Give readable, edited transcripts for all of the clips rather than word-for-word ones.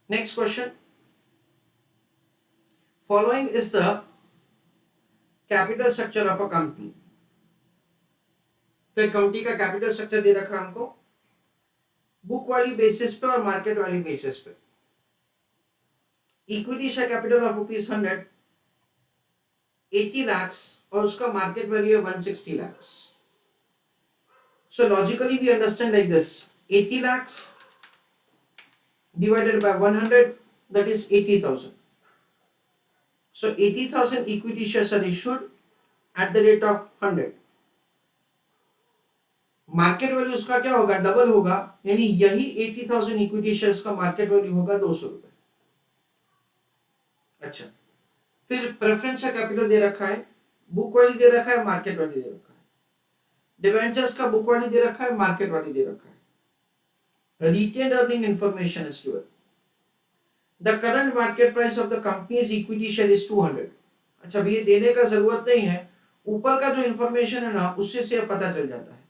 Next question. Following is the capital structure of a company. तो एक company का capital structure दे रखा है हमको बुक वाली बेसिस पे और मार्केट वाली बेसिस पे. Equity share capital of ₹100, 80 lakhs और उसका मार्केट वैल्यू है 160 lakhs. So logically we understand like this: 80 lakhs divided by 100, that is 80,000. So 80,000 equity shares are issued at the rate of 100. Market value उसका क्या होगा? Double होगा, यानी यही 80,000 equity shares का मार्केट वैल्यू होगा 200 रुपए. अच्छा, फिर प्रेफरेंस का कैपिटल दे रखा है, बुक वैल्यू दे रखा है, मार्केट वैल्यू दे रखा है. डिबेंचर्स का बुक वैल्यू दे रखा है, मार्केट वैल्यू दे रखा है. Retained earning information is given. The current market price of the companies equity share is 200. अच्छा, ये देने का जरूरत नहीं है, ऊपर का जो इंफॉर्मेशन है ना उससे से पता चल जाता है.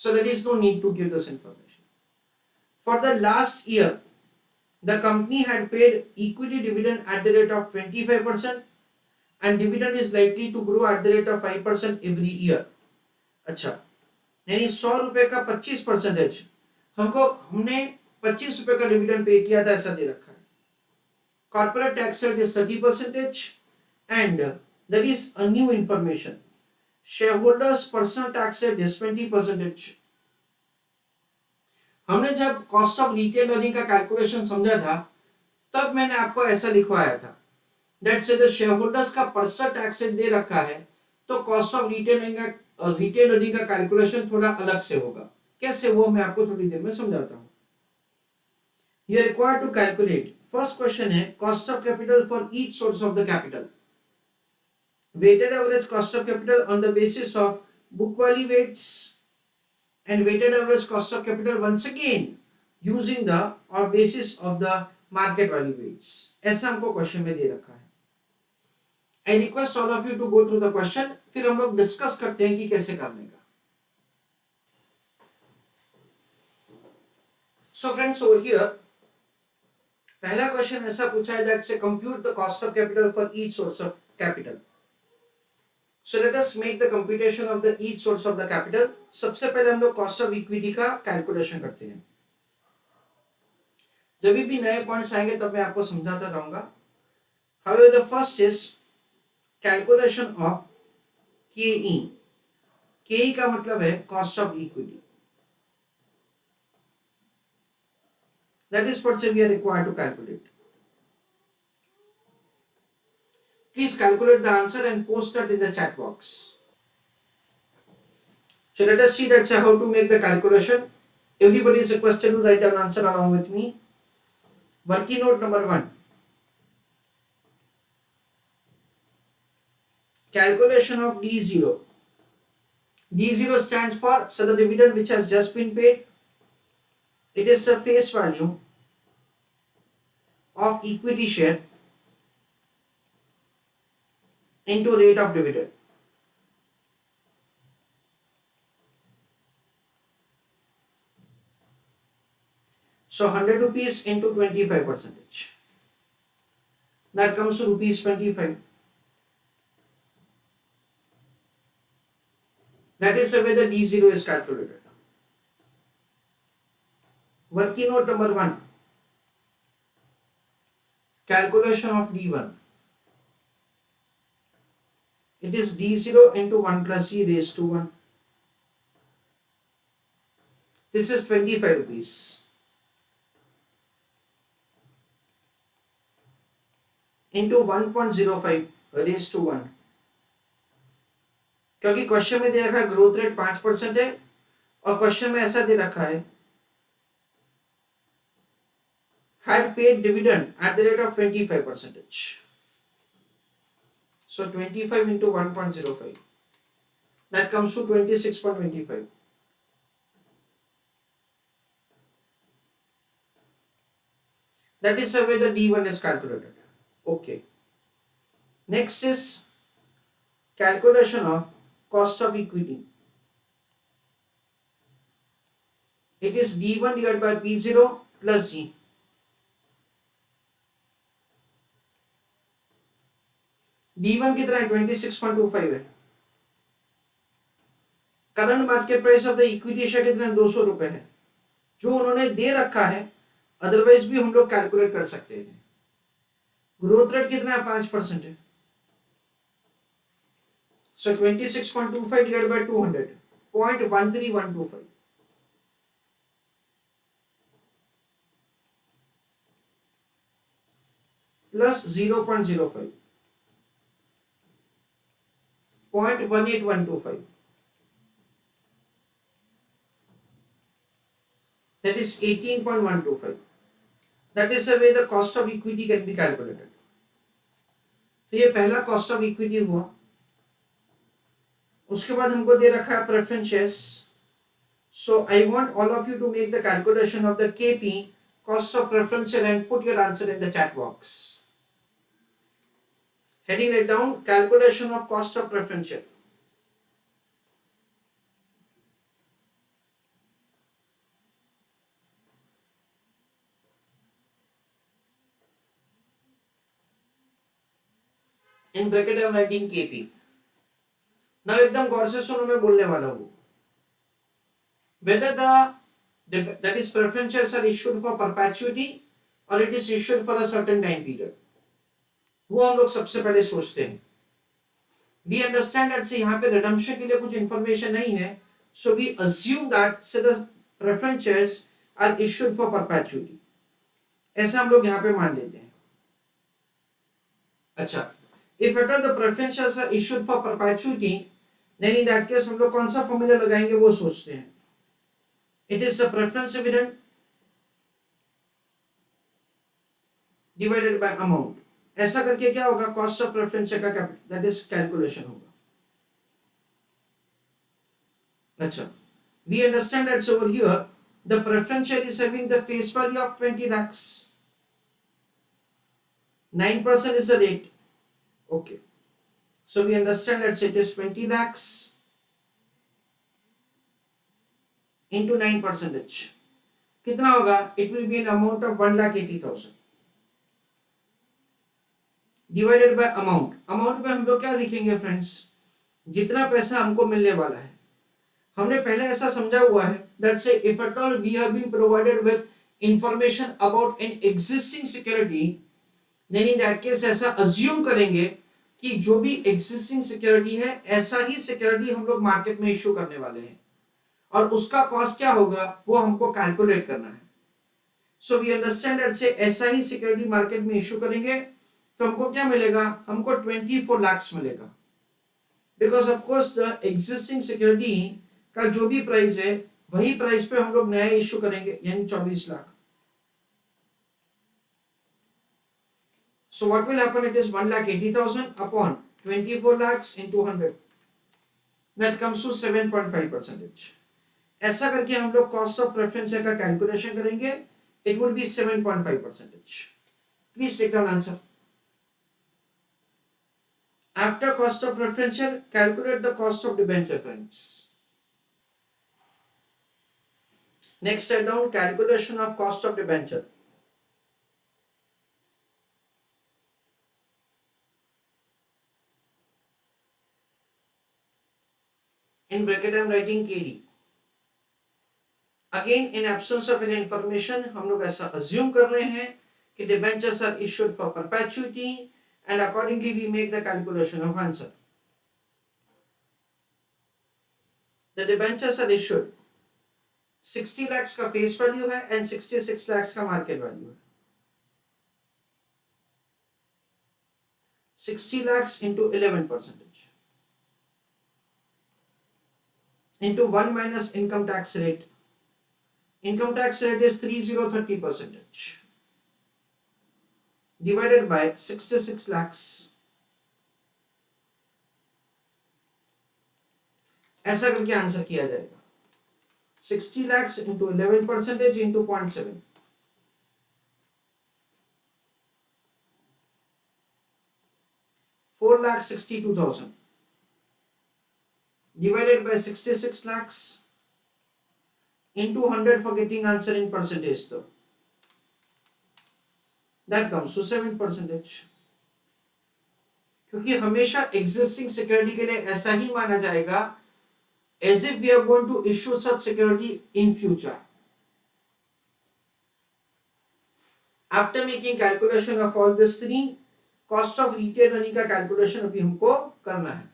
So there is no need to give this information. For the last year, the company had paid equity dividend at the rate of 25% and dividend is likely to grow at the rate of 5% every year. अच्छा, यानी 100 रुपए का 25% हमने 25 रुपए का dividend pay किया था, ऐसा दे रखा है. Corporate tax rate is 30% and there is a new information. Shareholders personal tax rate is 20%. हमने जब कॉस्ट ऑफ रिटेन अर्निंग का कैलकुलेशन समझा था तब मैंने आपको ऐसा लिखवाया था दैट से द शेयरहोल्डर्स का पर्सनल टैक्स रेट दे रखा है, तो कॉस्ट ऑफ रिटेन अर्निंग का कैलकुलेशन थोड़ा अलग से होगा. कैसे, वो मैं आपको थोड़ी देर में समझाता हूं. You are required to calculate. First question है cost of capital for each source of the capital. Weighted average cost of capital on the basis of book value weights and weighted average cost of capital once again using the or basis of the market value weights. ऐसा हमको question में दे रखा है. I request all of you to go through the question, फिर हम लोग discuss करते हैं कि कैसे करने का. So friends, over here पहला क्वेश्चन ऐसा पूछा है that say compute the cost of capital for each source of capital. So let us make the computation of the each source of the capital. सबसे पहले हम लोग कॉस्ट ऑफ इक्विटी का calculation करते हैं. जब भी नए पॉइंट्स आएंगे तब मैं आपको समझाता रहूंगा. However, the first is calculation of KE. KE का मतलब है cost of equity. That is what we are required to calculate. Please calculate the answer and post that in the chat box. So let us see that's how to make the calculation. Everybody is requested to write down answer along with me. Working note number 1. Calculation of D0. D0 stands for the dividend which has just been paid. It is the face value of equity share into rate of dividend. So 100 rupees into 25%. That comes to rupees 25. That is the way the D0 is calculated. Working note number 1. Calculation of D1. It is D0 into 1 plus e raised to 1. This is 25 rupees. Into 1.05 raised to 1. क्योंकि question में दे रखा है growth rate 5% है और question में ऐसा दे रखा है had paid dividend at the rate of 25%. So 25 into 1.05, that comes to 26.25. That is the way the D1 is calculated. Okay. Next is calculation of cost of equity. It is D1 divided by P0 plus G. D1 कितना है 26.25 है। Current market price of the equity share कितना 200 रुपए है, जो उन्होंने दे रखा है, अदरवाइज भी हम लोग कैलकुलेट कर सकते थे। ग्रोथ रेट कितना है 5% है, सो 26.25 divide by 200 0.13125 plus 0.05 0.18125, that is 18.125. That is the way the cost of equity can be calculated. तो ये पहला कॉस्ट ऑफ इक्विटी हुआ। उसके बाद हमको दे रखा है preference shares. So I want all of you to make the calculation of the KP cost of preference share and put your answer in the chat box. Heading it down, calculation of cost of preference share. In bracket I am writing KP. Now एकदम गौर से सुनो, मैं बोलने वाला हूँ। Whether that is preference shares are issued for perpetuity or it is issued for a certain time period, वो हम लोग सबसे पहले सोचते हैं। We understand that से यहाँ पे redemption के लिए कुछ information नहीं है, so we assume that say the preference shares are issued for perpetuity, ऐसा हम लोग यहाँ पे मान लेते हैं। अच्छा, if at all the preference shares are issued for perpetuity, then in that case हम लोग कौन सा फॉर्मूला लगाएंगे वो सोचते हैं। It is the preference dividend divided by amount, ऐसा करके क्या होगा, कॉस्ट ऑफ प्रेफरेंस शेयर का कैपिटल, दैट इज कैलकुलेशन होगा। अच्छा, we understand that over here the preference share is having the face value of 20 lakhs, 9% is the rate, okay, so we understand that it is 20 lakhs into 9%, कितना होगा, it will be an amount of 1,80,000 divided by amount. Amount में हम लोग क्या लिखेंगे friends, जितना पैसा हमको मिलने वाला है। हमने पहले ऐसा समझा हुआ है that say if at all we have been provided with information about an existing security, then in that case ऐसा अज्यूम करेंगे कि जो भी एग्जिस्टिंग सिक्योरिटी है ऐसा ही सिक्योरिटी हम लोग मार्केट में इश्यू करने वाले हैं, और उसका कॉस्ट क्या होगा वो हमको कैलकुलेट करना है। सो वी अंडरस्टैंड दैट से ऐसा ही सिक्योरिटी मार्केट में इश्यू करेंगे तो हमको क्या मिलेगा, हमको 24 लाख मिलेगा, because of course the existing security का जो भी प्राइस है वही प्राइस पे हम लोग नया इश्यू करेंगे, यानी 24 lakh. So what will happen, it is 1,80,000 upon 24 lakhs into 100, that comes to 7.5%। ऐसा करके हम लोग कॉस्ट ऑफ प्रेफरेंस शेयर का कैलकुलेशन करेंगे, it will be 7.5%। Please take down answer. After cost of preference share, calculate the cost of debenture, friends. Next, write down calculation of cost of debenture. In bracket I am writing KD. Again, in absence of any information, हम लोग ऐसा assume कर रहे हैं कि debentures are issued for perpetuity, and accordingly we make the calculation of answer. The debentures are issued 60 lakhs का face value है and 66 lakhs का मार्केट वैल्यू है। 60 lakhs into 11% into 1 minus income tax rate. Income tax rate is 3030% divided by 66 lakhs. ऐसा करके answer किया जाएगा। 60 lakhs into 11% into 0.7, 4,62,000 divided by 66 lakhs into 100 for getting answer in percentage though. That comes to 7%. क्योंकि हमेशा existing security के लिए ऐसा ही माना जाएगा as if we are going to issue such security in future. After making calculation of all this three, cost of retained earning का calculation अभी हमको करना है.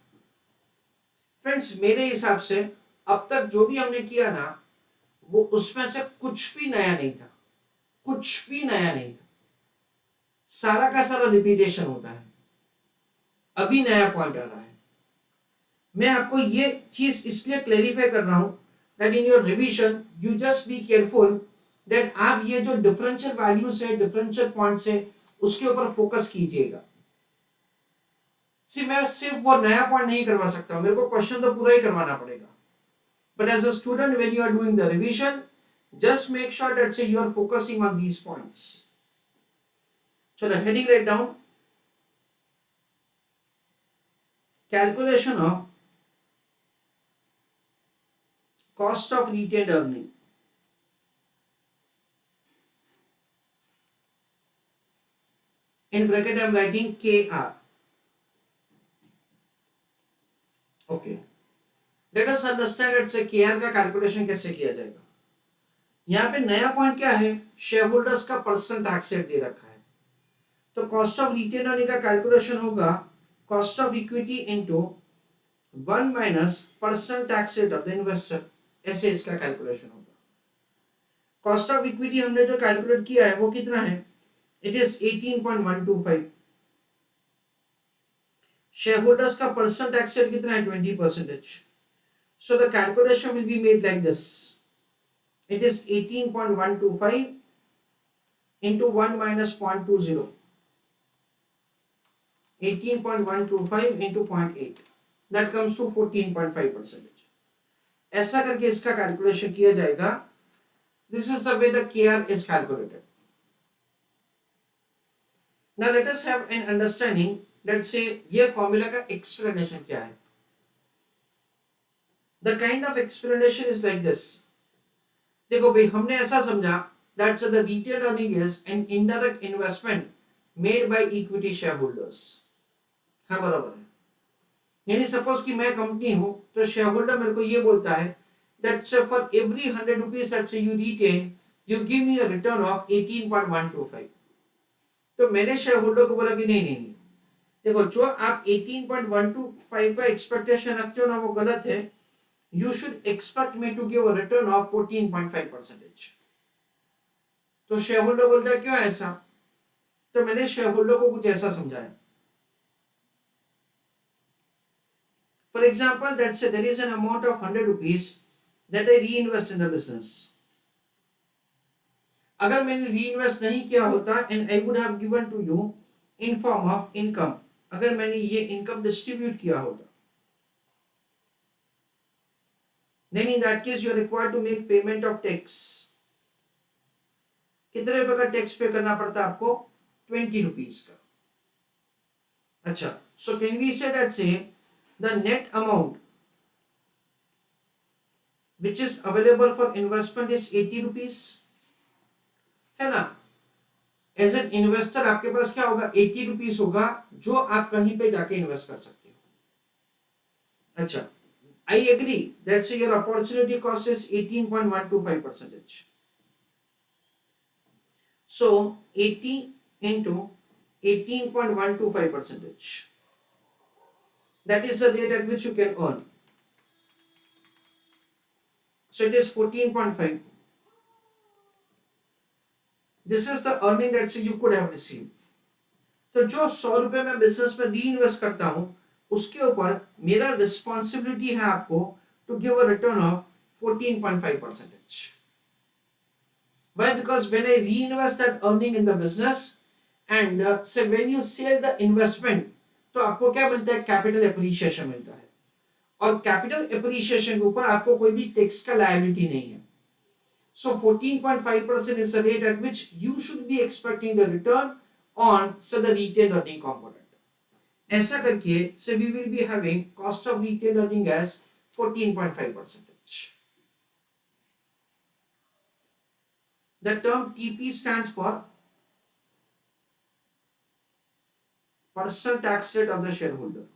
फ्रेंड्स मेरे हिसाब से अब तक जो भी हमने किया ना वो उसमें से कुछ भी नया नहीं था, कुछ भी नया नहीं था, सारा का सारा रिपीटेशन होता है. अभी नया पॉइंट आ रहा है. मैं आपको ये चीज इसलिए क्लेरिफाई कर रहा हूं that in your revision you just be careful that आप ये जो डिफरेंशियल वैल्यूज है, डिफरेंशियल पॉइंट्स है, उसके ऊपर फोकस कीजिएगा. मैं सिर्फ वो नया पॉइंट नहीं करवा सकता, मेरे को क्वेश्चन तो पूरा ही करवाना पड़ेगा. But as a student when you are doing the revision just make sure that you are focusing on these points. So the heading write down calculation of cost of retained earning. In bracket I am writing KR. Okay. Let us understand that say KR का calculation कैसे किया जाएगा. यहाँ पे नया point क्या है, share holders का परसेंट टैक्स रेट दे रखा है. तो कॉस्ट ऑफ रिटेन अर्निंग का कैलकुलेशन होगा cost of equity into 1 minus percent tax rate of the investor. ऐसे इसका कैलकुलेशन होगा. कॉस्ट ऑफ इक्विटी हमने जो कैलकुलेट किया है वो कितना है, इट इज 18.125. शेयर होल्डर्स का परसेंट टैक्स रेट कितना है, 20%. So the calculation will be made like this. It is 18.125 into 1 minus 0.20. 18.125 into 0.8. That comes to 14.5%. ऐसा करके इसका कैलकुलेशन किया जाएगा. This is the way the KR is calculated. Now let us have an understanding. Let's say ये formula का explanation क्या है. The kind of explanation is like this. देखो भाई हमने ऐसा समझा that's the retain earning is an indirect investment made by equity shareholders. हाँ बराबर है. यानी सपोज कि मैं कंपनी हूं तो शेयर होल्डर मेरे को ये बोलता है that for every 100 rupees that you retain you give me a return of 18.125. तो मैंने शेयर होल्डर को बोला कि नहीं नहीं नहीं, देखो जो आप 18.125 का एक्सपेक्टेशन रखते हो ना वो गलत है. You should expect me to give a return of 14.5%. तो शेयर होल्डर बोलता है क्यों ऐसा, तो मैंने शेयर होल्डर को कुछ ऐसा समझाया. For example that say there is an amount of 100 rupees that I reinvest in the business. अगर मैंने री इन्वेस्ट नहीं किया होता and I would have given to you in form of income, अगर मैंने ये इनकम डिस्ट्रीब्यूट किया होता, then in that case you are required to make payment of tax. कितने रुपए का टैक्स पे करना पड़ता है आपको, 20 रुपीज का. अच्छा, so can we say that say the net amount which is available for investment is 80 rupees, है ना. एज एन इन्वेस्टर आपके पास क्या होगा, 80 रुपीज होगा जो आप कहीं पे जाके इन्वेस्ट कर सकते हो. अच्छा, I agree that your opportunity cost is 18.125%. So 80 into 18.125%. That is the rate at which you can earn. So it is 14.5. This is the earning that you could have received. तो जो 100 रुपए में business में री invest करता हूं उसके ऊपर मेरा रिस्पॉन्सिबिलिटी है आपको to give a return of 14.5%. Why? Because when I reinvest that earning in the business and say when you sell the investment, तो आपको क्या मिलता है, कैपिटल एप्रिसिएशन मिलता है. और कैपिटल एप्रिसिएशन के ऊपर आपको कोई भी टैक्स का लायबिलिटी नहीं है. So 14.5% is the rate at which you should be expecting the return on the retained earning component. ऐसा करके so we will be having cost of retained earning as 14.5%. The term TP stands for personal tax rate of the shareholder.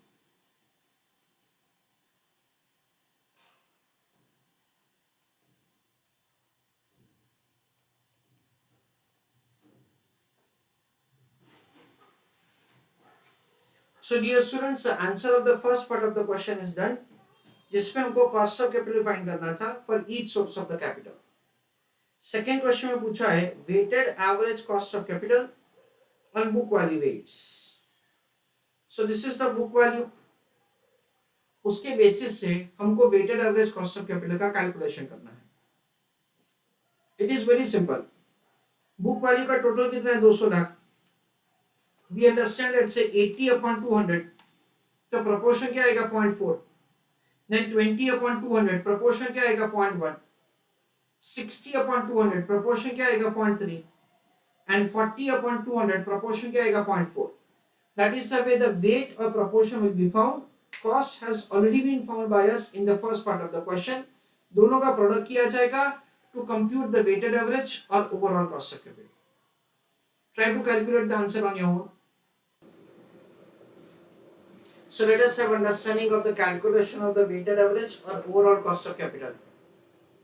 So dear students, the answer of the first part of the question is done, जिसमें हमको cost of capital find करना था for each source of the capital. Second question में पूछा है weighted average cost of capital on book value weights. So this is the book value. उसके basis से हमको weighted average cost of capital का calculation करना है. It is very simple. Book value का टोटल कितना है? 200 lakh. We understand it's 80 upon 200, तो प्रोपोर्शन क्या आएगा? 0.4. देन 20 अपॉन 200 प्रोपोर्शन क्या आएगा? 0.1. 60 अपॉन 200 प्रोपोर्शन क्या आएगा? 0.3. एंड 40 अपॉन 200 प्रोपोर्शन क्या आएगा? 0.4. That is the way the weight और proportion will be found. Cost has already been found by us in the first part of the question. दोनों का product किया जाएगा to compute the weighted average और overall cost of capital. Try to calculate the answer on your own. So let us have understanding of the calculation of the weighted average or overall cost of capital.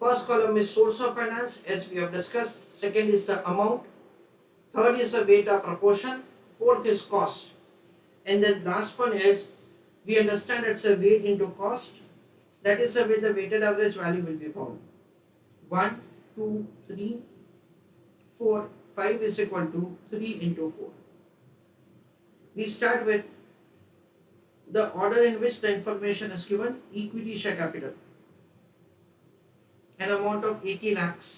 First column is source of finance as we have discussed. Second is the amount. Third is the weight or proportion. Fourth is cost. And the last one is we understand it's a weight into cost. That is the way the weighted average value will be found. 1, 2, 3, 4, 5 is equal to 3 into 4. We start with the order in which the information is given. Equity share capital, an amount of 80 lakhs.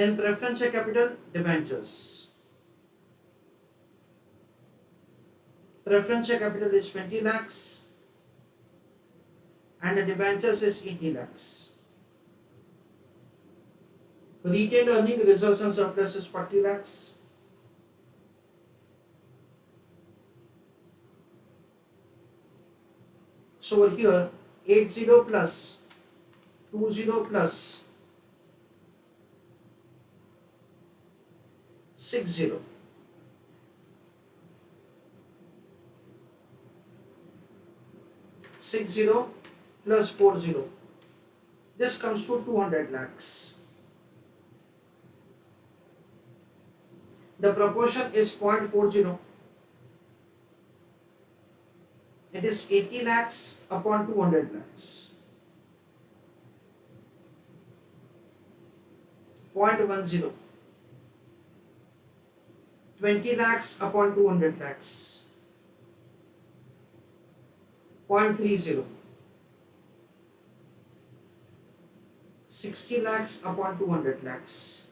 Then preference share capital, debentures. Preference share capital is 20 lakhs and the debentures is 80 lakhs. Retained earning, reserves and surplus is 40 lakhs. So over here 80 plus 20 plus 60. 60 plus 40. This comes to 200 lakhs. The proportion is 0.40. It is 80 lakhs upon 200 lakhs. 0.10. 20 lakhs upon 200 lakhs. 0.30. 60 lakhs upon 200 lakhs.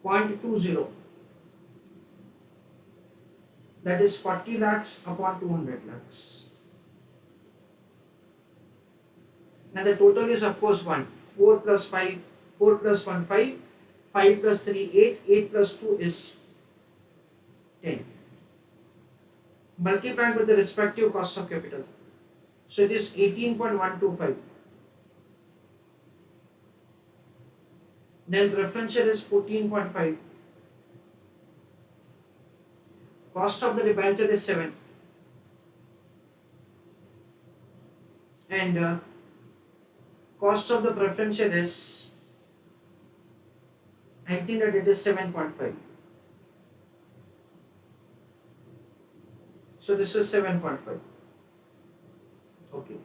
0.20. That is 40 lakhs upon 200 lakhs. And the total is of course 1. 4 plus 5, 4 plus 1, 5. 5 plus 3, 8. 8 plus 2 is 10. Multiplied with the respective cost of capital. So it is 18.125. Then preferential is 14.5. Cost of the debenture is 7. And cost of the preferential is, I think that it is 7.5. So this is 7.5. Okay.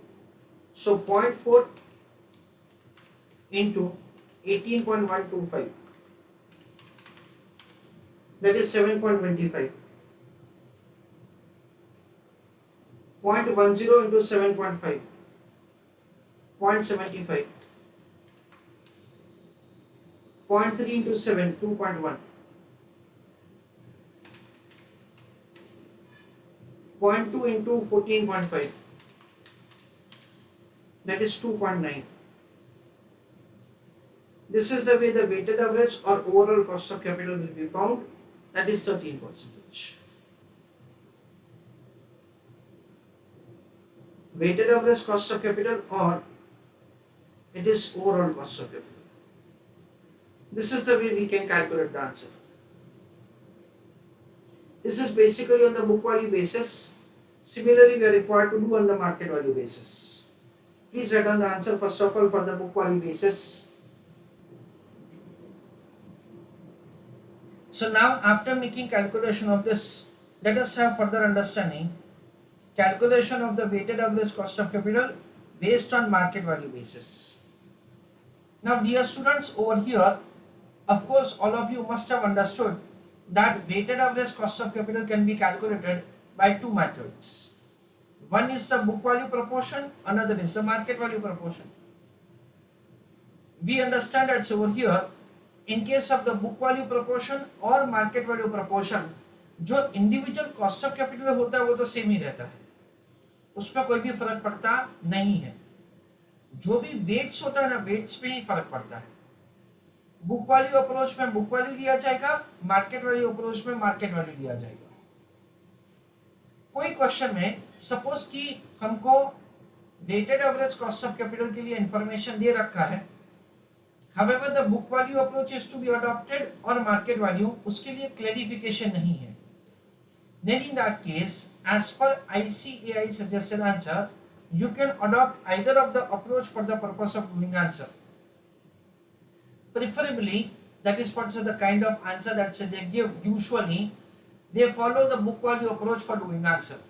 So 0.4 into 18.125. That is 7.25. 0.10 into 7.5. 0.75. 0.3 into 7, 2.1. 0.2 into 14.5. That is 2.9. This is the way the weighted average or overall cost of capital will be found. That is 13%. Weighted average cost of capital or it is overall cost of capital. This is the way we can calculate the answer. This is basically on the book value basis. Similarly, we are required to do on the market value basis. Please write down the answer first of all for the book value basis. So now after making calculation of this, let us have further understanding. Calculation of the weighted average cost of capital based on market value basis. Now dear students, over here, of course all of you must have understood that weighted average cost of capital can be calculated by two methods. One is the book value proportion, another is the market value proportion. We understand that over here, in case of the book value proportion और market value proportion, जो individual cost of capital होता है वो तो same ही रहता है, उसमें कोई भी फर्क पड़ता नहीं है. जो भी वेट्स होता है ना, वेट्स पे ही फर्क पड़ता है. बुक वैल्यू अप्रोच में बुक वैल्यू लिया जाएगा, मार्केट वैल्यू अप्रोच में मार्केट वैल्यू लिया जाएगा. कोई क्वेश्चन में सपोज कि हमको weighted average cost of capital के लिए इंफॉर्मेशन दे रखा है, however the book value approach is to be adopted और market value, उसके लिए क्लैरिफिकेशन नहीं है. Then in that case, as per ICAI suggested answer, you can adopt either of the approach for the purpose of doing answer. Preferably, that is what's the kind of answer that they give. Usually, they follow the book value approach for doing answer.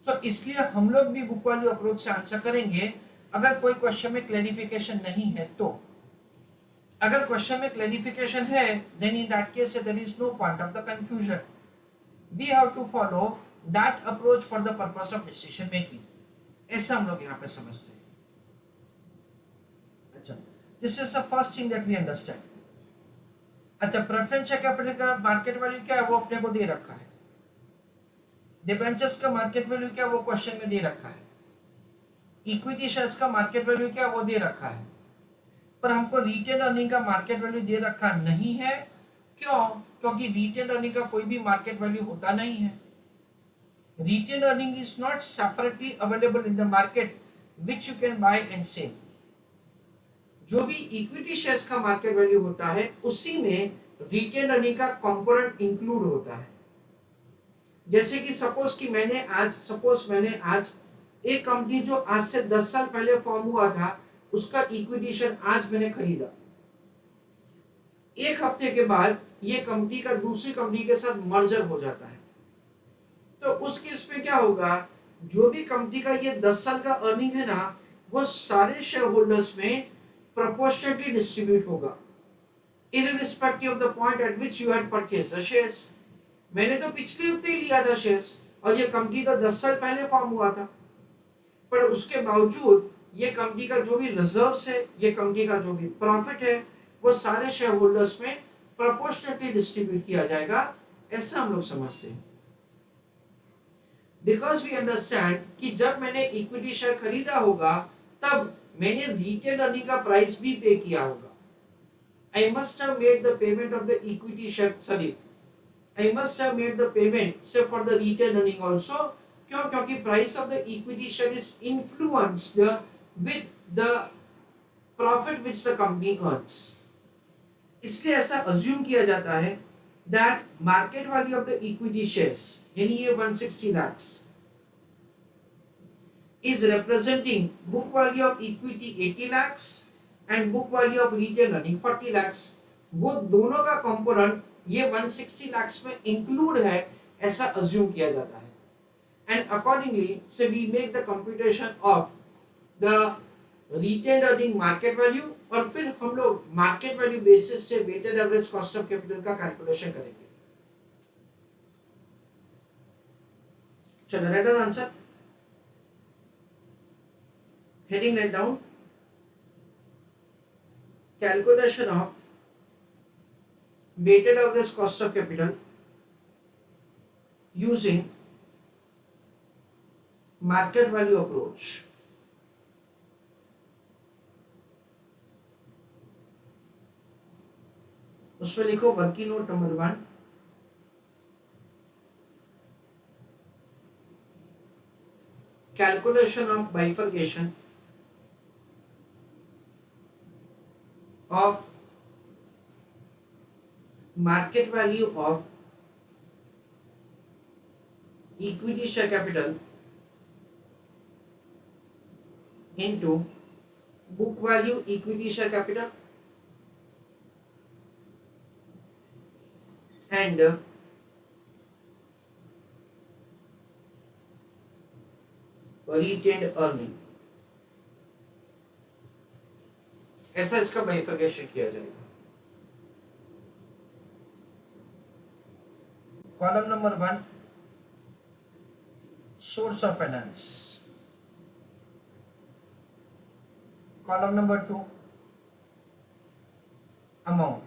तो इसलिए हम लोग भी book value approach से answer करेंगे. अगर कोई question में क्लैरिफिकेशन नहीं है तो, अगर क्वेश्चन में क्लैरिफिकेशन है, then in that case there is no point of the confusion. We have to follow that approach for the purpose of decision making. ऐसा हम लोग यहाँ पे समझते हैं. अच्छा, this is the first thing that we understand. अच्छा, preference capital का मार्केट वैल्यू क्या है वो अपने को दे रखा है. डिबेंचर्स का मार्केट वैल्यू क्या है वो क्वेश्चन में दे रखा है. इक्विटी शेयर्स का मार्केट वैल्यू क्या है वो दे रखा है. पर हमको रिटेन अर्निंग का मार्केट वैल्यू दे रखा नहीं है. क्यों? क्योंकि रिटेन अर्निंग का कोई भी मार्केट वैल्यू होता नहीं है. Retained earning is not separately available in the market which you can buy and sell. जो भी इक्विटी शेयर्स का मार्केट वैल्यू होता है उसी में रिटेन अर्निंग का कंपोनेंट इंक्लूड होता है. जैसे कि सपोज मैंने आज एक कंपनी जो आज से 10 साल पहले फॉर्म हुआ था उसका इक्विटी शेयर आज मैंने खरीदा. एक हफ्ते के बाद ये कंपनी का दूसरी कंपनी के साथ मर्जर हो जाता है. तो उस केस में क्या होगा, जो भी कंपनी का ये 10 साल का अर्निंग है ना, वो सारे शेयर होल्डर्स में प्रोपोर्शनली डिस्ट्रीब्यूट होगा, irrespective of the point at which you had purchased the shares. मैंने तो पिछले हफ्ते ही लिया था शेयर्स और ये कंपनी तो 10 साल पहले फॉर्म हुआ था, पर उसके बावजूद ये कंपनी का जो भी रिजर्व्स है, ये कंपनी का जो भी प्रॉफिट है, वो सारे शेयर होल्डर्स में प्रोपोर्शनली डिस्ट्रीब्यूट किया जाएगा. ऐसा हम लोग समझते हैं. बिकॉज वी अंडरस्टैंड कि जब मैंने इक्विटी शेयर खरीदा होगा तब मैंने रिटेन अर्निंग का प्राइस भी पे किया होगा. I must have made the payment of the equity share. I must have made the payment say for the return earning also. क्यों? क्योंकि price of the equity share is influenced with the profit which the company earns. इसलिए ऐसा assume किया जाता है that market value of the equity shares यानी ये 160 lakhs is representing book value of equity 80 lakhs and book value of return earning 40 lakhs. वो दोनों का कंपोनेंट ये 160 lakhs में इंक्लूड है, ऐसा अज्यूम किया जाता है. And accordingly, so we make the computation of the retained earning market value और फिर हम लोग मार्केट वैल्यू बेसिस से weighted average cost of capital का कैलकुलेशन करेंगे. चलो write down answer. Heading write down. Calculation of weighted average cost of capital using market value approach. उसमें लिखो working note number 1. Calculation of bifurcation of market value of equity share capital into book value equity share capital and retained earning, ऐसा इसका bifurcation किया जाएगा. Column number 1 source of finance, column number 2 amount,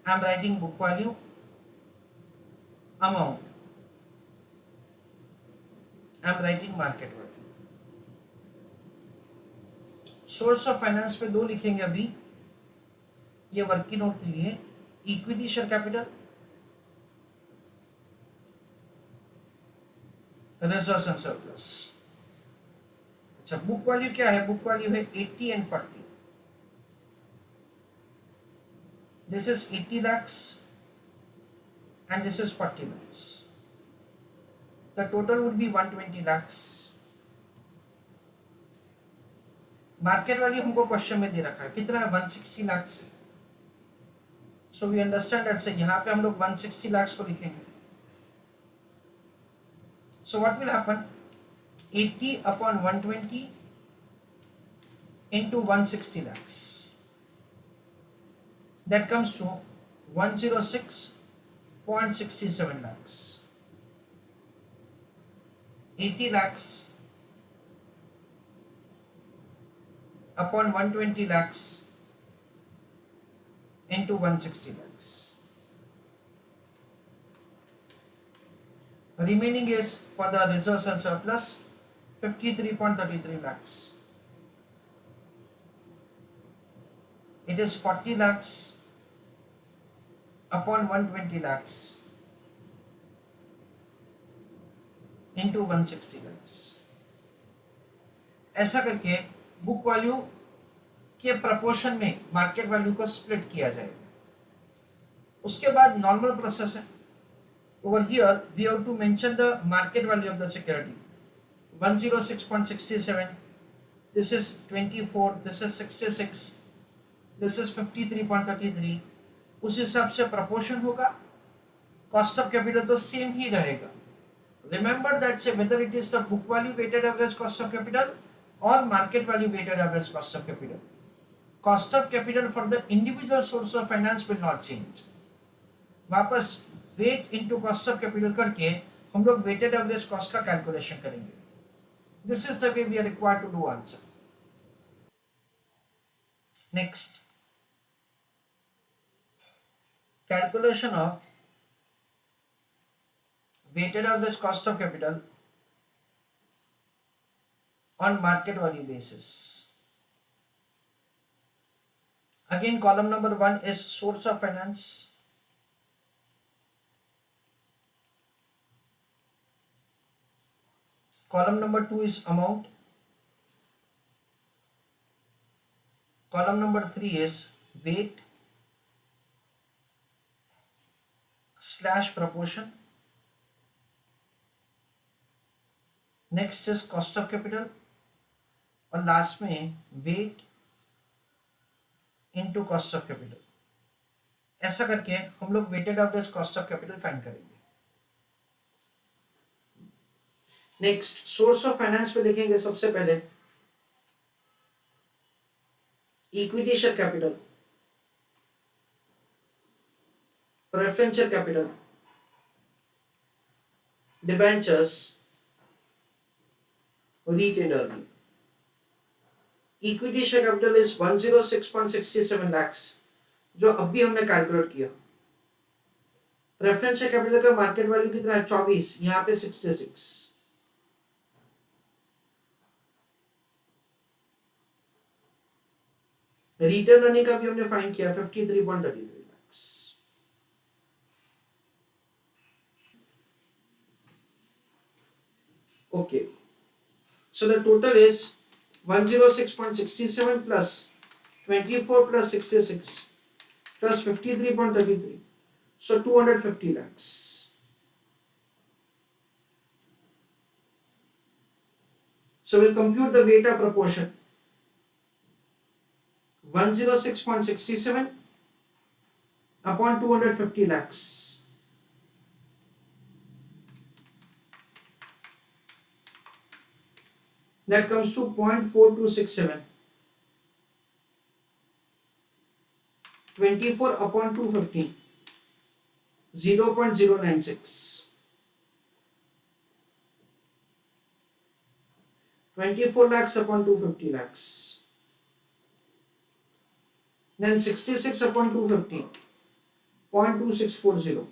I am writing book value, amount, I am writing market value. Source of finance पे 2 लिखेंगे अभी, ये working note के लिए. Equity share capital, reserves and surplus. अच्छा, book value क्या है? Book value है 80 and 40. This is 80 lakhs and this is 40 lakhs. The total would be 120 lakhs. Market value हमको क्वेश्चन में दे रखा है कितना है? 160 lakhs. So we understand that से यहाँ पे हम लोग 160 lakhs को लिखेंगे. So what will happen? 80 upon 120 into 160 lakhs. That comes to 106.67 lakhs. 80 lakhs upon 120 lakhs into 160 lakhs. Remaining is for the reserves and surplus 53.33 lakhs. It is 40 lakhs upon 120 lakhs into 160 lakhs. ऐसा करके book value के proportion में market value को split किया जाएगा. उसके बाद normal process है. Over here we have to mention the market value of the security. 106.67, this is 24, this is 66, this is 53.33. उस हिसाब से प्रपोर्शन होगा. कॉस्ट ऑफ कैपिटल तो सेम ही रहेगा. रिमेंबर दैट से whether it is the book value weighted average cost of capital or market value weighted average cost of capital. Cost of capital for the individual source of finance will not change. वापस weight into cost of capital करके हम लोग weighted average cost का calculation करेंगे. This is the way we are required to do answer. Next, calculation of weighted average cost of capital on market value basis. Again, column number 1 is source of finance. Column number 2 is amount. Column number 3 is weight / proportion. Next is cost of capital. और last में weight into cost of capital. ऐसा करके हम लोग weighted average cost of capital find करेंगे. Next, source of finance पे लिखेंगे सबसे पहले equity share capital, preference share capital, debentures, retained earning. Equity share capital is 106.67 lakhs जो अभी हमने कैलकुलेट किया. प्रेफरेंस शेयर कैपिटल का मार्केट वैल्यू कितना है? 24, यहाँ पे 66. रिटर्न अर्निंग का भी हमने फाइंड किया 53.33 lakhs. Okay, so the total is 106.67 plus 24 plus 66 plus 53.33, so 250 lakhs. So we'll compute the Veta proportion. 106.67 upon 250 lakhs. That comes to 0.4267. 24 upon 250, 0.096. 24 lakhs upon 250 lakhs. Then 66 upon 250, 0.2640.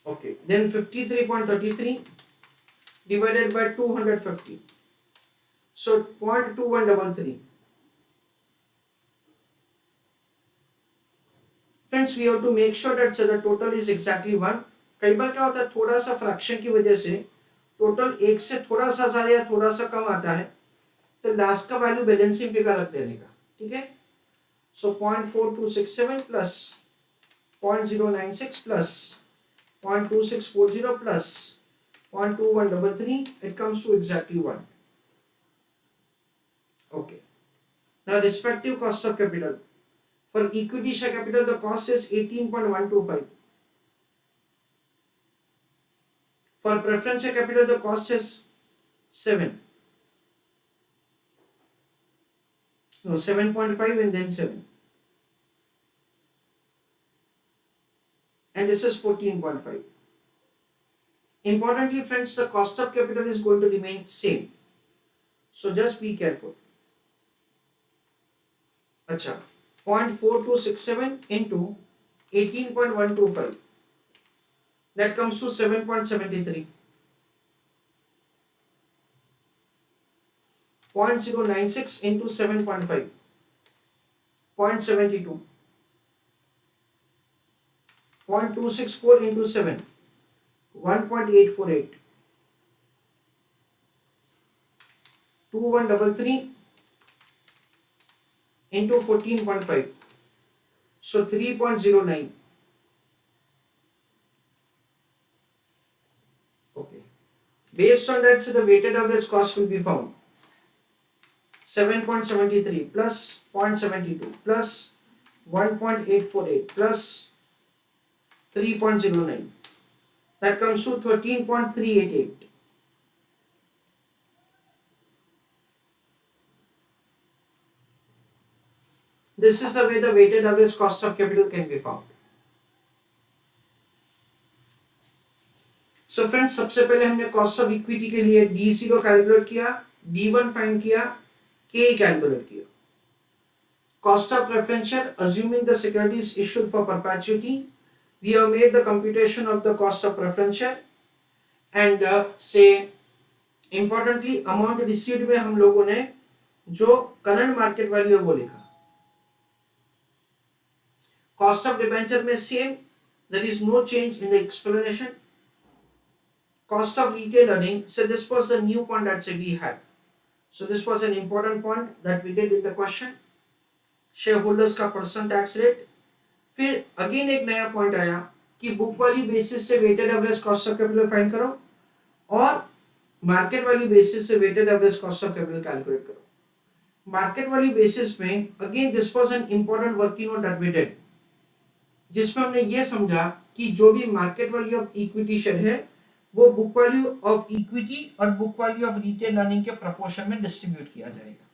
Okay, then 53.33 divided by 250, so 0.2133. Friends, we have to make sure that the total is exactly 1. कई बार क्या होता है, थोड़ा सा fraction की वजह से total एक से थोड़ा सा ज्यादा या थोड़ा सा कम आता है, तो लास्ट का वैल्यू बैलेंसिंग फिगर रख देने का, ठीक है। सो 0.4267 plus 0.096 plus 0.2640 plus 0.2133, it comes to exactly 1. Okay. Now respective cost of capital. For equity share capital, the cost is 18.125. For preference share capital, the cost is 7. No, 7.5 and then 7. And this is 14.5. Importantly, friends, the cost of capital is going to remain same. So just be careful. Acha, 0.4267 into 18.125. That comes to 7.73. 0.096 into 7.5. 0.72. 0.264 into 7. 1.848. 2133 into 14.5. So 3.09. Okay. Based on that, so the weighted average cost will be found. 7.73 plus 0.72 plus 1.848 plus 3.09. That comes to 13.388. This is the way the weighted average cost of capital can be found. So friends, सबसे पहले हमने cost of equity के लिए D0 calculate किया, D1 find किया, K calculate किया. Cost of preference share, assuming the securities issued for perpetuity, we have made the computation of the cost of preference share and say importantly amount received में हम लोगों ने जो current market value है वो लिखा. Cost of debenture में same, there is no change in the explanation. Cost of retained earning, so this was the new point that we had. So this was an important point that we did in the question. Shareholders का percent tax rate. फिर again एक नया point आया कि book value basis से weighted average cost of capital find करो और market value basis से weighted average cost of capital calculate करो. मार्केट वैल्यू बेसिस में again this was an important working note that we did, जिसमें हमने ये समझा कि जो भी market value of equity share है वो बुक वैल्यू ऑफ इक्विटी और book value of retain earning के प्रोपोर्शन में डिस्ट्रीब्यूट किया जाएगा.